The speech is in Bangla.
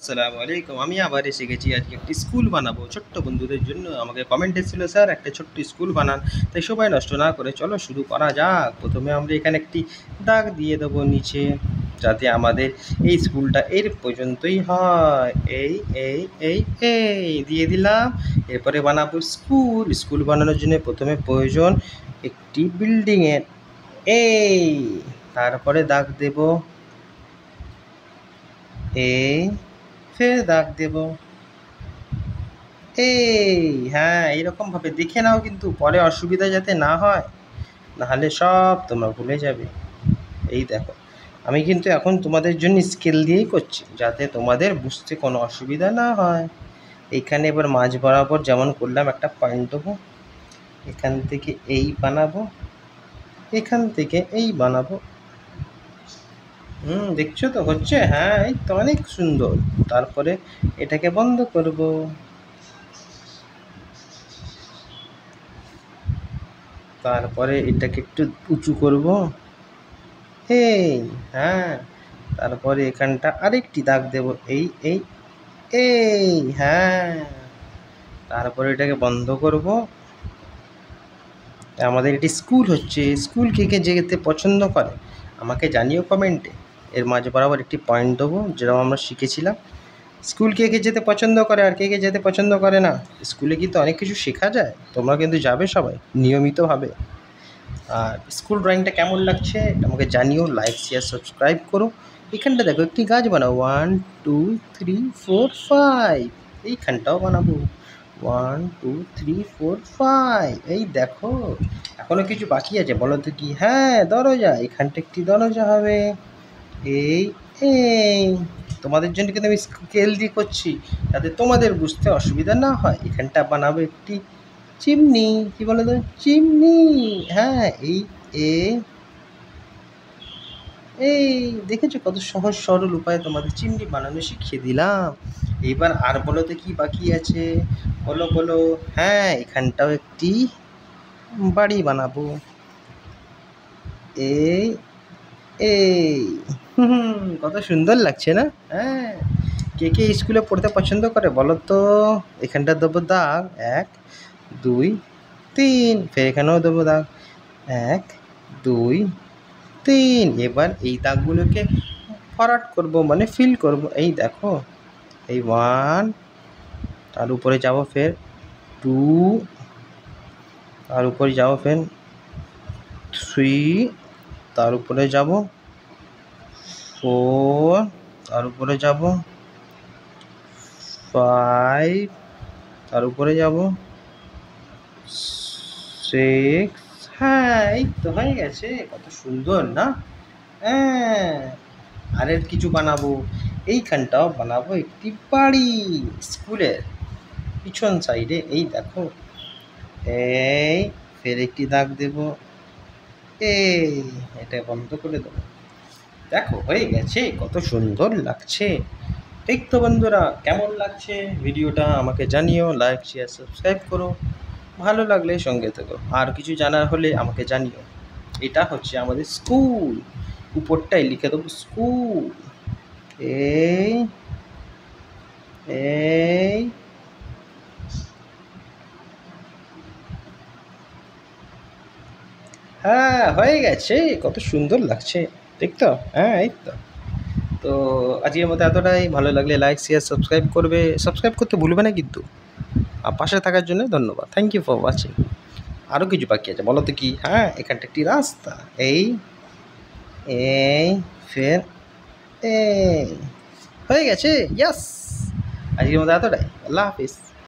আসসালামু আলাইকুম। আমি আবার এসে গেছি আজকে একটি স্কুল বানাবো ছোট্ট বন্ধুদের জন্য। আমাকে কমেন্ট এসেছিল, স্যার একটা ছোট্ট স্কুল বানান। তাই সময় নষ্ট না করে চলো শুরু করা যাক। প্রথমে আমরা এখানে একটি দাগ দিয়ে দেবো নিচে, যাতে আমাদের এই স্কুলটা এর পর্যন্তই হয়। এই এই এই এই দিয়ে দিলাম। এরপরে বানাবো স্কুল। স্কুল বানানোর জন্য প্রথমে প্রয়োজন একটি বিল্ডিংয়ের। এই তারপরে দাগ দেব এই, ফের দাগ দেব এই। হ্যাঁ, এইরকমভাবে দেখে নাও, কিন্তু পরে অসুবিধা যাতে না হয়, নাহলে সব তোমরা ভুলে যাবে। এই দেখো, আমি কিন্তু এখন তোমাদের জন্য স্কেল দিয়েই করছি, যাতে তোমাদের বুঝতে কোনো অসুবিধা না হয়। এইখানে এবার মাঝ বরাবর যেমন করলাম একটা পয়েন্ট দেবো, এখান থেকে এই বানাবো, এখান থেকে এই বানাবো। দেখছো তো হচ্ছে? হ্যাঁ, এই তো অনেক সুন্দর। তারপরে এটাকে বন্ধ করব। তারপরে এটাকে একটু উঁচু করব। এই, হ্যাঁ, তারপরে এখানটা আরেকটি দাগ দেব। এই এই এই, হ্যাঁ, তারপরে এটাকে বন্ধ করব। আমাদের এটি স্কুল হচ্ছে। স্কুল কে কে যেতে পছন্দ করে আমাকে জানিও কমেন্টে। এর মাঝে বরাবর একটি পয়েন্ট দেবো, যেরকম আমরা শিখেছিলাম। স্কুল কে কে যেতে পছন্দ করে আর কে কে যেতে পছন্দ করে না? স্কুলে কিন্তু অনেক কিছু শেখা যায়, তোমরা কিন্তু যাবে সবাই নিয়মিতভাবে। আর স্কুল ড্রয়িংটা কেমন লাগছে এটা আমাকে জানিও। লাইক শেয়ার সাবস্ক্রাইব করো। এখানটা দেখো একটি গাছ বানাও, 1 2 3 4 5। এইখানটাও বানাবো 1 2 3 4 5। এই দেখো, এখনো কিছু বাকি আছে, বলো তো কি? হ্যাঁ, দরজা। এখানটা একটি দরজা হবে। এই এই, তোমাদের জন্য কিন্তু আমি স্কেল দিয়ে করছি, যাতে তোমাদের বুঝতে অসুবিধা না হয়। এখানটা বানাবো একটি চিমনি। কি বলে তো? চিমনি। হ্যাঁ, এই এই এই দেখেছো কত সহজ সরল উপায়ে তোমাদের চিমনি বানানো শিখিয়ে দিলাম। এইবার আর বলো তো কি বাকি আছে? বলো বলো। হ্যাঁ, এখানটাও একটি বাড়ি বানাবো। এই এই, কত সুন্দর লাগছে না? হ্যাঁ, কে কে স্কুলে পড়তে পছন্দ করে বলো তো? এখানটা দেবো দাগ 1 2 3, ফের এখানেও দেবো দাগ 1 2 3। এবার এই দাগগুলোকে ভরাট করব, মানে ফিল করব। এই দেখো, এই 1, তার উপরে যাব ফের 2, তার উপরে যাব ফের 3, তার উপরে যাব 4, তার উপরে যাব 5, তার উপরে যাব 6। হ্যাঁ, এই তো হয়ে গেছে। কত সুন্দর না? হ্যাঁ, আরের কিছু বানাবো। এইখানটাও বানাবো একটি বাড়ি স্কুলের পিছন সাইডে। এই দেখো, এই ফের একটি দাগ দেব। এই, এটা বন্ধ করে দেবো। দেখো হয়ে গেছে, কত সুন্দর লাগছে। ঠিক তো বন্ধুরা, কেমন লাগছে ভিডিওটা আমাকে জানিও। লাইক শেয়ার সাবস্ক্রাইব করো, ভালো লাগলে সঙ্গে থেকো। আর কিছু জানার হলে আমাকে জানিও। এটা হচ্ছে আমাদের স্কুল, উপরটাই লিখে দেবো স্কুল। এই এই, হ্যাঁ হয়ে গেছে, কত সুন্দর লাগছে। ঠিক তো? হ্যাঁ, এই তো। তো আজকের মতো এতটাই। ভালো লাগলে লাইক শেয়ার সাবস্ক্রাইব করবে, সাবস্ক্রাইব করতে ভুলবে না কিন্তু। আর পাশে থাকার জন্য ধন্যবাদ। Thank you for watching. আরও কিছু বাকি আছে, বলো তো কি? হ্যাঁ, এখানটা একটি রাস্তা। এই এই, ফের এই, হয়ে গেছে। ইয়াস, আজকের মতো এতটাই। আল্লাহ হাফিজ।